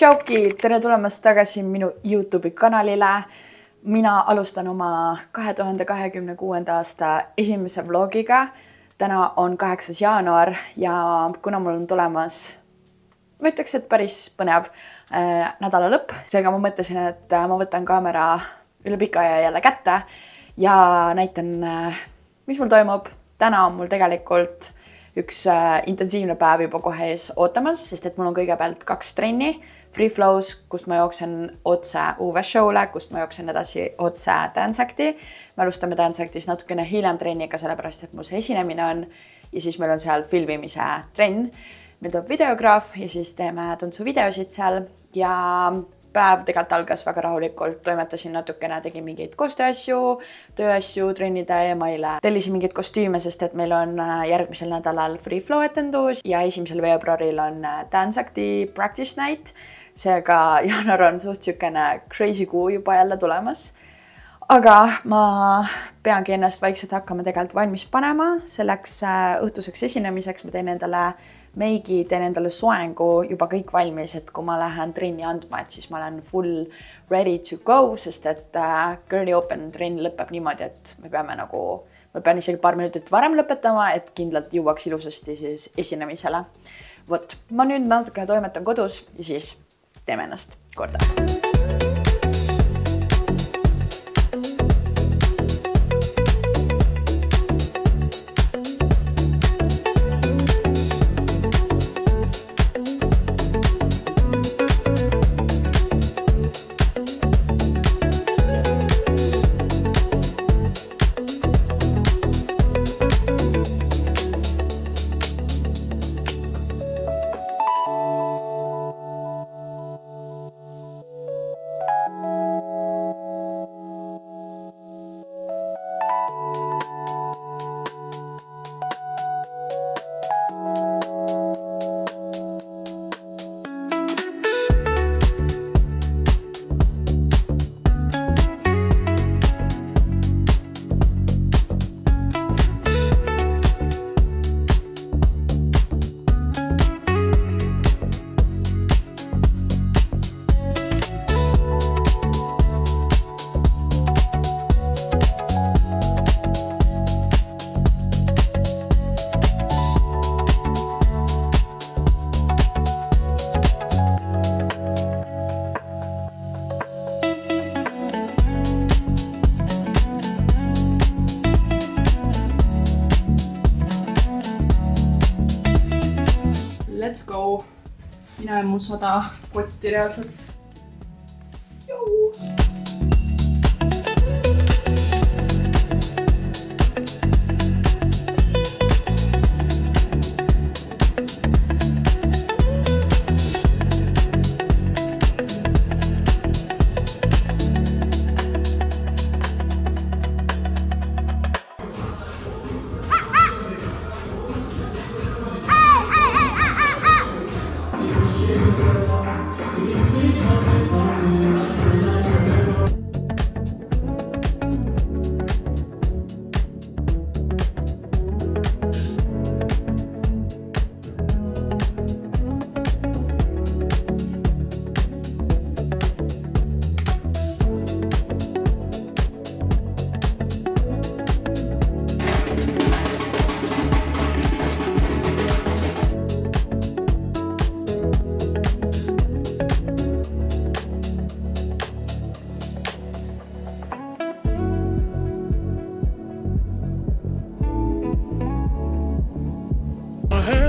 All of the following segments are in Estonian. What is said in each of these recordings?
Tšauki, tere tulemast tagasi minu YouTube'i kanalile. Mina alustan oma 2026. aasta esimese vlogiga. Täna on 8. jaanuar ja kuna mul on tulemas, ma ütleks, et päris põnev nädala lõpp. Seega ma mõtlesin, et ma võtan kaamera üle pika aja jälle kätte ja näitan, mis mul toimub. Täna on mul tegelikult üks intensiivne päev juba kohe ees ootamas, sest et mul on kõigepealt 2 trenni. Free Flows, kust ma jooksen otse UV show'le, kust ma jooksen edasi otse Dance Acti. Me alustame Dance Actis natukene hiljem trenniga, sellepärast et mul see esinemine on. Ja siis meil on seal filmimise trenn. Meil tuleb videograaf ja siis teeme tantsuvideosid seal. Ja päev tegelikult algas väga rahulikult. Toimetasin natukene, tegin mingeid koostööasju, tööasju, trennide emaile. Tellisin mingeid kostüüme, sest et meil on järgmisel nädalal Free Flow etendus ja 1. veebruaril on Dance Acti practice night. Seega jaanuar on suht sükene crazy kuu juba jälle tulemas. Aga ma peangi ennast vaikselt hakkama tegelikult valmis panema. Selleks õhtuseks esinemiseks ma teen endale meigi, teen endale soengu juba kõik valmis, et kui ma lähen trenni andma, et siis ma olen full ready to go, sest et Girly Open trenn lõpeb niimoodi, et ma pean isegi paar minutit varem lõpetama, et kindlalt jõuaks ilusasti siis esinemisele. Vot, ma nüüd natuke toimetan kodus ja siis teeme ennast korda. Let's go. Mina ja mu 100 kotti reaalselt. Jou!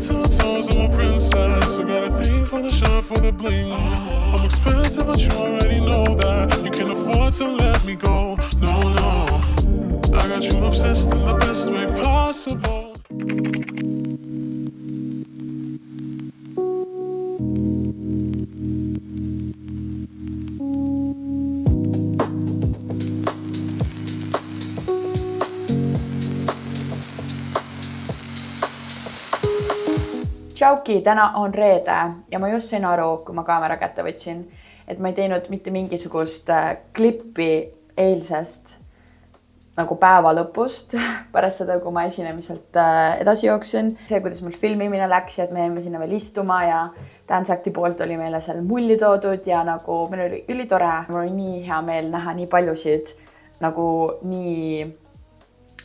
To the toes, I'm a princess. I got a thing for the shirt, for the bling. I'm expensive, but you already know that. You can't afford to let me go. No, no. I got you obsessed in the best way possible. Tšauki, täna on reede ja ma just sain aru, kui ma kaamera kätte võtsin, et ma ei teinud mitte mingisugust klippi eilsest nagu päeva lõpust pärast seda, kui ma esinemiselt edasi jooksin. See, kuidas mul filmimine läks ja et me jäime sinna veel istuma ja Dance Acti poolt oli meile seal mulli toodud ja nagu meil oli ülitore. Mul oli nii hea meel näha nii paljusid nagu nii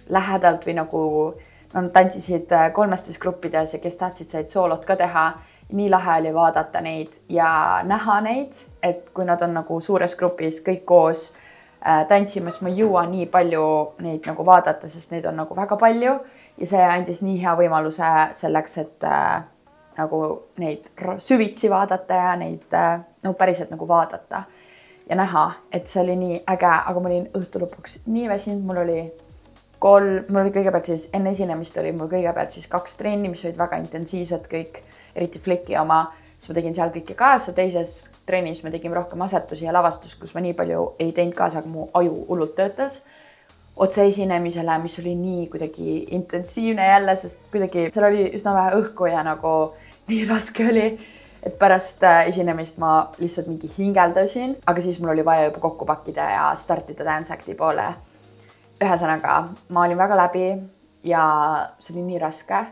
lähedalt või nagu nad tantsisid 3 gruppides ja kes tahtsid said soolot ka teha. Nii lahe oli vaadata neid ja näha neid, et kui nad on nagu suures grupis kõik koos tantsimas, ma ei jõua nii palju neid nagu vaadata, sest neid on nagu väga palju ja see andis nii hea võimaluse selleks, et nagu neid süvitsi vaadata ja neid no, päriselt nagu vaadata ja näha, et see oli nii äge, aga ma olin õhtu lõpuks nii väsinud, mul oli kõigepealt siis enne esinemist oli mul kõigepealt siis 2 trenni, mis olid väga intensiivsed kõik, eriti Flicki oma. Siis ma tegin seal kõike kaasa, teises trennis me tegime rohkem asetusi ja lavastust, kus ma nii palju ei teinud kaasa, aga mu aju hullult töötas otse esinemisele, mis oli nii kuidagi intensiivne jälle, sest kuidagi seal oli üsna vähe õhku ja nagu nii raske oli, et pärast esinemist ma lihtsalt mingi hingeldasin, aga siis mul oli vaja juba kokku pakkida ja startida Dance Acti poole. Ühesõnaga, ma olin väga läbi ja see oli nii raske,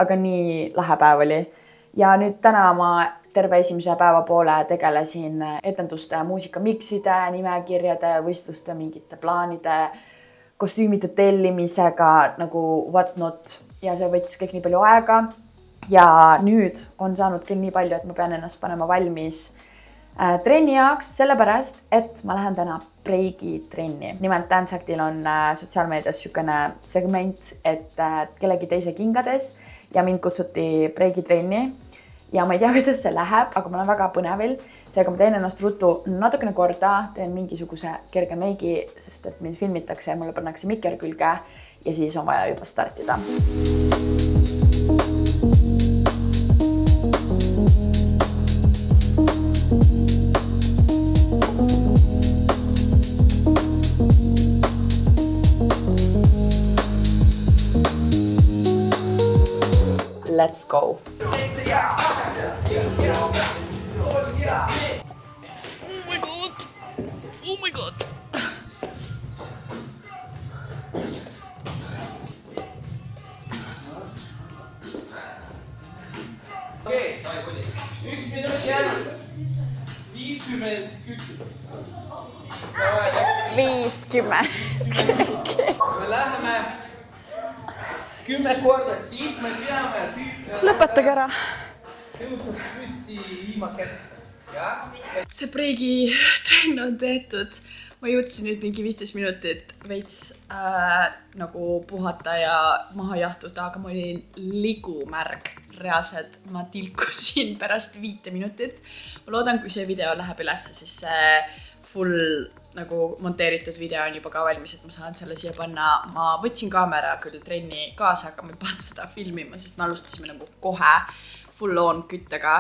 aga nii lahe päev oli. Ja nüüd täna ma terve esimese päeva poole tegelesin etenduste muusikamikside, nimekirjade, võistluste, mingite plaanide, kostüümide tellimisega nagu whatnot ja see võttis kõik nii palju aega. Ja nüüd on saanud küll nii palju, et ma pean ennast panema valmis trenni jaoks, sellepärast, et ma lähen täna breigi trenni. Nimelt Dance Actil on sotsiaalmeedias sükene segment, et kellegi teise kingades ja mind kutsuti breigi trenni ja ma ei tea, kuidas see läheb, aga ma olen väga põnevil. Seega ma teen ennast ruttu natukene korda, teen mingisuguse kerge meigi, sest et mind filmitakse ja mulle pannakse mikker külge ja siis on vaja juba startida. Let's go. Oh my god. Okei, 1 minut jäänud. 50 kükki. 50. Me läheme 10 korda siit, me peame Lõpetage ära. tõusnud püsti ilma kätte. See breigi trenn on tehtud. Ma jõudsin nüüd mingi 15 minutit veits nagu puhata ja maha jahtuda, aga ma olin ligumärg. Reaalselt ma tilkusin pärast 5 minutit. Ma loodan, kui see video läheb üles, siis see full nagu monteeritud video on juba ka valmis, et ma saan selle siia panna. Ma võtsin kaamera küll trenni kaasa, aga ma ei pannud seda filmima, sest me alustasime nagu kohe full on küttega.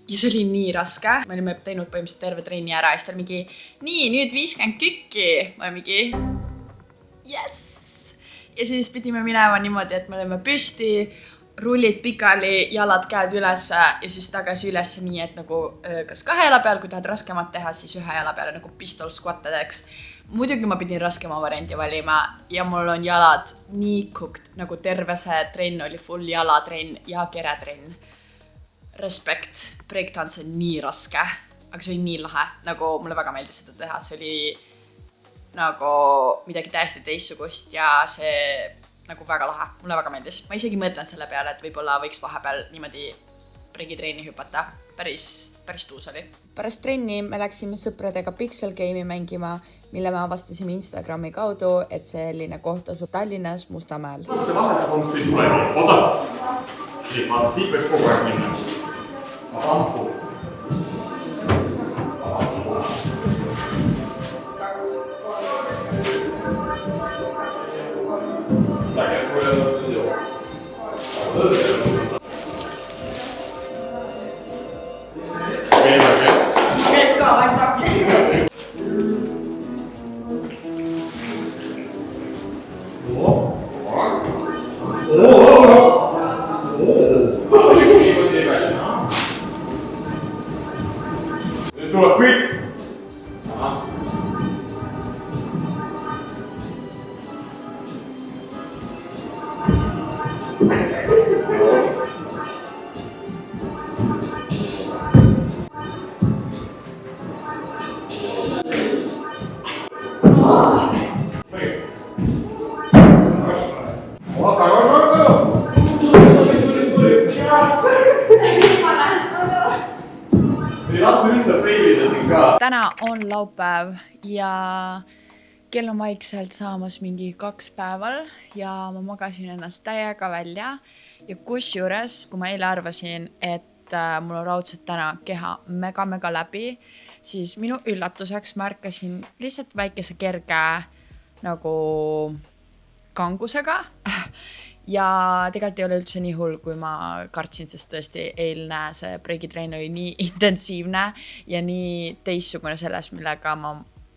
Ja see oli nii raske. Me olime teinud põhimõtteliselt terve trenni ära ja siis ta oli mingi, nii, nüüd 50 kükki. Ma olin mingi, yes! Ja siis pidime minema niimoodi, et me olime püsti, rullid pikali, jalad käed üles ja siis tagasi üles nii, et nagu kas 2 jala peal, kui tahad raskemat teha, siis 1 jala peale nagu pistol squattedeks. Muidugi ma pidin raskema varianti valima ja mul on jalad nii cooked, nagu terve see trenn oli full jalatrenn ja keretrenn. Respekt, breakdance on nii raske, aga see oli nii lahe, nagu mulle väga meeldis seda teha, see oli nagu midagi täiesti teistsugust ja see nagu väga lahe, mulle väga meeldis. Ma isegi mõtlen selle peale, et võib-olla võiks vahepeal niimoodi breigitrenni hüpata, päris tuus oli. Pärast trenni me läksime sõpradega Pixel Game'i mängima, mille me avastasime Instagrami kaudu, et selline koht asub Tallinnas Mustamäel. Kuidas te vahekomst ei tule? Oda! Vaata, siit võib kogu aeg minna. Ampu. Так, я свой что делал. Let's go, I'm talking. Tuleb kõik. täna on laupäev ja kell on vaikselt saamas mingi 2 päeval ja ma magasin ennast täiega välja ja kusjuures, kui ma eile arvasin, et mul on raudselt täna keha mega läbi, siis minu üllatuseks ma ärkasin lihtsalt väikese kerge nagu kangusega ja tegelikult ei ole üldse nii hull, kui ma kartsin, sest tõesti eilne see breigitrein oli nii intensiivne ja nii teistsugune sellest, millega ma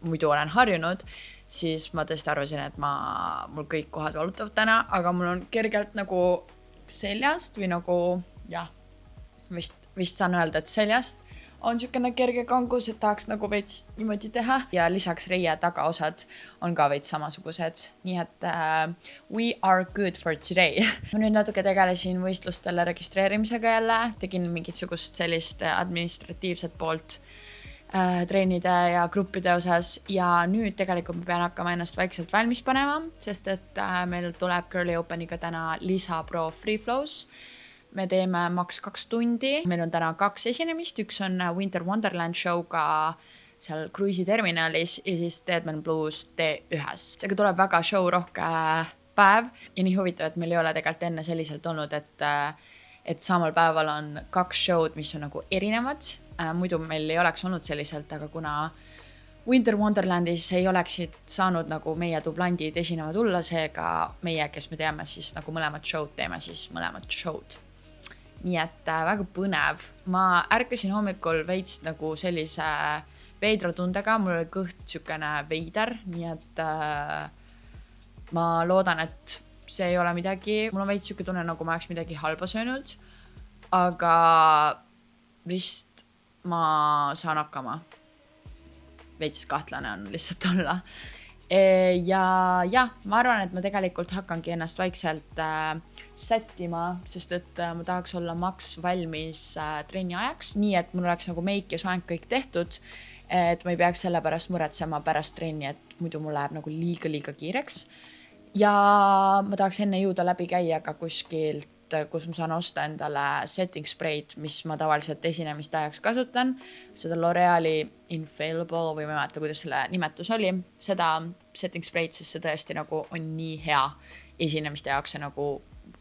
muidu olen harjunud, siis ma tõesti arvasin, et mul kõik kohad valutavad täna, aga mul on kergelt nagu seljast või nagu, jah, vist saan öelda, et seljast on niisugune kerge kangus, et tahaks nagu veits niimoodi teha ja lisaks reie tagaosad on ka veits samasugused. Nii et we are good for today. Ma nüüd natuke tegelesin võistlustele registreerimisega jälle, tegin mingisugust sellist administratiivset poolt treenide ja gruppide osas ja nüüd tegelikult ma pean hakkama ennast vaikselt valmis panema, sest et meil tuleb Girly Openiga täna Lisa Pro Free Flows. Me teeme maks 2 tundi, meil on täna 2 esinemist, üks on Winter Wonderland show'ga seal Cruise'i terminalis ja siis Deadman Blues T1. Seega tuleb väga show rohke päev ja nii huvitav, et meil ei ole tegelikult enne selliselt olnud, et samal päeval on 2 show'd, mis on nagu erinevad. Muidu meil ei oleks olnud selliselt, aga kuna Winter Wonderlandis ei oleksid saanud nagu meie dublandid esinema tulla, seega meie, kes me teame, siis nagu mõlemad show'd teeme, siis mõlemad show'd. Nii et väga põnev. Ma ärkasin hommikul veits nagu sellise veidra tundega, mul oli kõht niisugune veider, nii et ma loodan, et see ei ole midagi. Mul on veits niisugune tunne, nagu ma oleks midagi halba söönud, aga vist ma saan hakkama. Veits kahtlane on lihtsalt olla. Ja ma arvan, et ma tegelikult hakkangi ennast vaikselt sättima, sest et ma tahaks olla maks valmis trenni ajaks, nii et mul oleks nagu meik ja soeng kõik tehtud, et ma ei peaks selle pärast muretsema pärast trenni, et muidu mul läheb nagu liiga kiireks. Ja ma tahaks enne jõuda läbi käia ka kuskilt, kus ma saan osta endale setting spreid, mis ma tavaliselt esinemiste ajaks kasutan. Seda L'Oreali Infallible või ma ei mäleta, kuidas selle nimetus oli. Seda setting spreid, sest see tõesti nagu on nii hea esinemiste jaoks ja nagu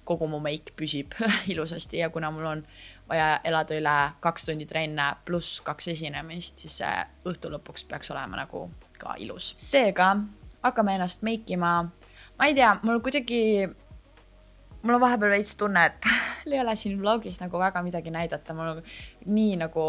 kogu mu meik püsib ilusasti ja kuna mul on vaja elada üle 2 tundi trenne pluss 2 esinemist, siis see õhtu lõpuks peaks olema nagu ka ilus. Seega hakkame ennast meikima. Ma ei tea, mul on vahepeal veits tunne, et ei ole siin vlogis nagu väga midagi näidata. Mul on nii nagu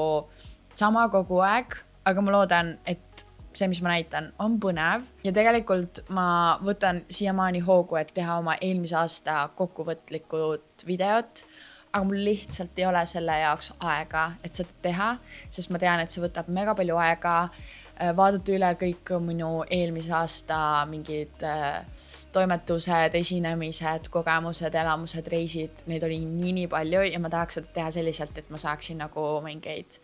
sama kogu aeg, aga ma loodan, et see, mis ma näitan, on põnev. Ja tegelikult ma võtan siiamaani hoogu, et teha oma eelmise aasta kokkuvõtlikud videot, aga mul lihtsalt ei ole selle jaoks aega, et seda teha, sest ma tean, et see võtab mega palju aega. Vaadata üle kõik minu eelmise aasta mingid toimetused, esinemised, kogemused, elamused, reisid, neid oli nii palju ja ma tahaks seda teha selliselt, et ma saaksin nagu mingeid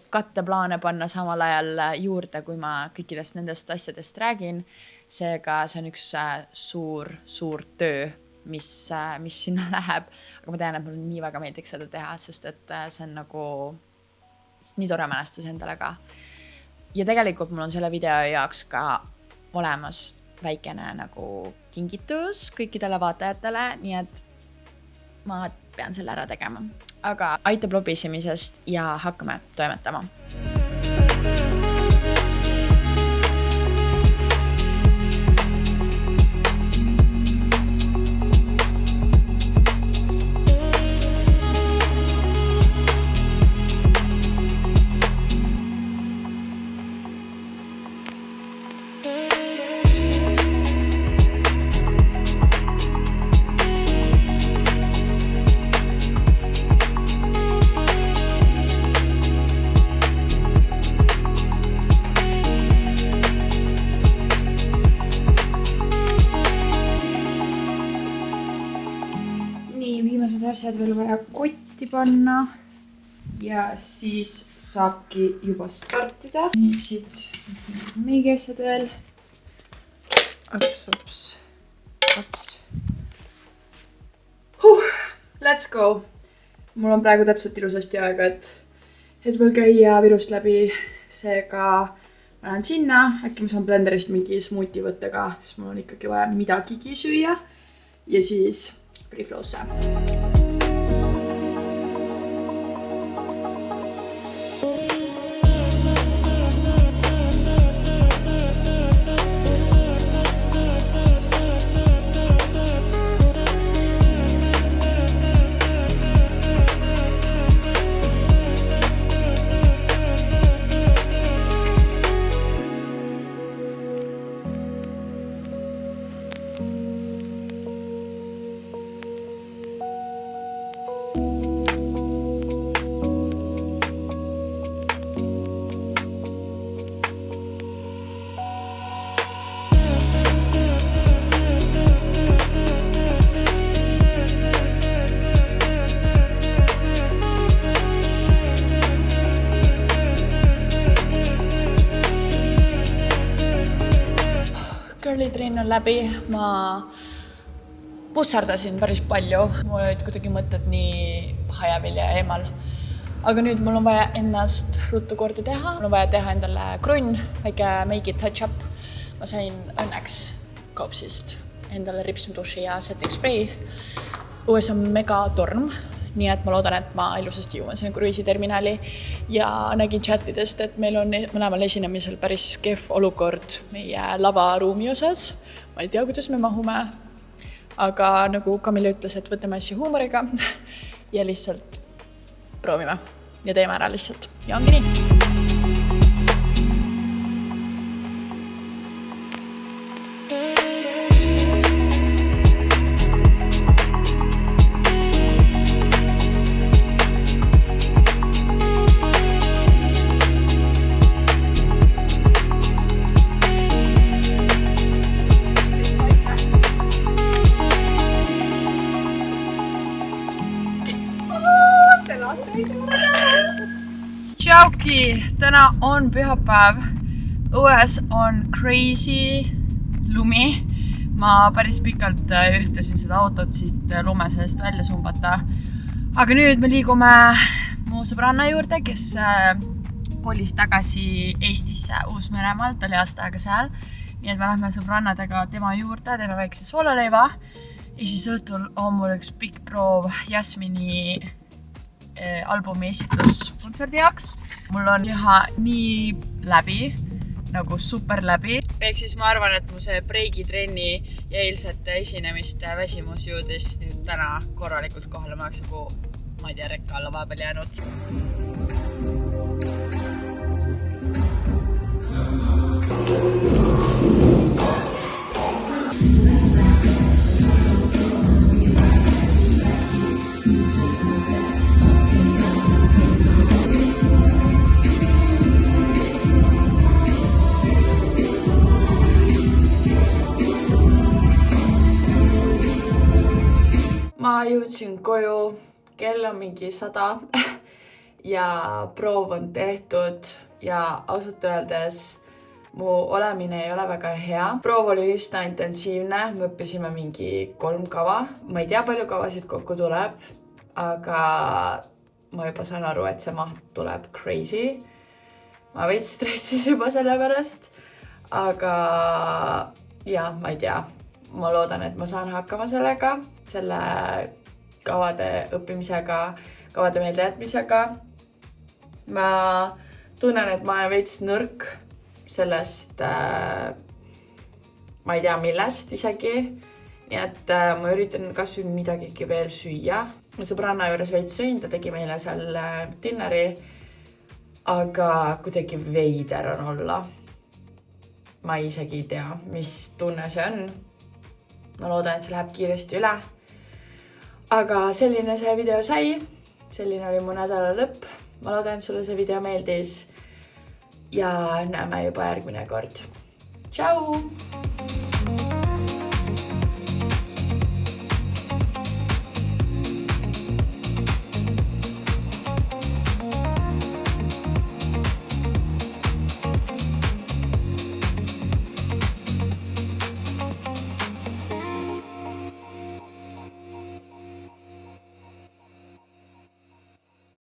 katteplaane panna samal ajal juurde, kui ma kõikidest nendest asjadest räägin. Seega see on üks suur töö, mis sinna läheb, aga ma tean, et mul nii väga meeldiks seda teha, sest et see on nagu nii tore mälestus endale ka. Ja tegelikult mul on selle video jaoks ka olemas väikene nagu kingitus kõikidele vaatajatele, nii et ma pean selle ära tegema. Aga aitab lobisemisest ja hakkame toimetama. Asjad veel vaja kotti panna ja siis saabki juba startida. Siit mingi asjad veel. Ops. Let's go! Mul on praegu täpselt ilusasti aega, et veel käia Virust läbi seega ma lähen sinna, äkki ma saan blenderist mingi smuuti võtta ka, sest mul on ikkagi vaja midagigi süüa ja siis free flow'sse. Curly-trenn on läbi, ma pussardasin päris palju, mul olid kuidagi mõtted nii hajavilja eemal. Aga nüüd mul on vaja ennast ruttu korda teha, mul on vaja teha endale krunn, väike make it touch up. Ma sain õnneks Kaupsist endale ripsmeduši ja setting spray. Õues on mega torm, nii et ma loodan, et ma ilusasti jõuan sinna kruiisiterminali ja nägin chatidest, et meil on mõlemal esinemisel päris kehv olukord meie lavaruumi osas. Ma ei tea, kuidas me mahume, aga nagu Kamille ütles, et võtame asja huumoriga ja lihtsalt proovime ja teeme ära lihtsalt. Ja ongi nii. Tšauki, täna on pühapäev, õues on crazy lumi. Ma päris pikalt üritasin seda autot siit lume seest välja sumbata. Aga nüüd me liigume mu sõbranna juurde, kes kolis tagasi Eestisse Uus-Meremaalt, oli aasta aega seal. Nii et me lähme sõbrannadega tema juurde, teeme väikse soololeiva. Ja siis õhtul on mul üks pikk proov Jasmini albumi esitluskontserdi jaoks. Mul on teha nii läbi, nagu super läbi. Ehk siis ma arvan, et mu see breigi-trenni ja eilsete esinemiste väsimus jõudis nüüd täna korralikult kohale. Ma oleks nagu, ma ei tea, rekka alla vahepeal jäänud. Ma jõudsin koju, kell on mingi 100 ja proov on tehtud ja ausalt öeldes mu olemine ei ole väga hea. Proov oli üsna intensiivne, me õppisime mingi 3 kava. Ma ei tea, palju kavasid kokku tuleb, aga ma juba saan aru, et see maht tuleb crazy. Ma veits stressis juba selle pärast, aga ja ma ei tea. Ma loodan, et ma saan hakkama sellega, selle kavade õppimisega, kavade meelde jätmisega. Ma tunnen, et ma olen veits nõrk sellest, ma ei tea millest isegi. Nii et ma üritan kas või midagigi veel süüa. Ma sõbranna juures veits sõin, ta tegi meile seal dinneri, aga kuidagi veider on olla. Ma isegi ei tea, mis tunne see on. Ma loodan, et see läheb kiiresti üle. Aga selline see video sai. Selline oli mu nädala lõpp. Ma loodan, et sulle see video meeldis. Ja näeme juba järgmine kord. Tšau!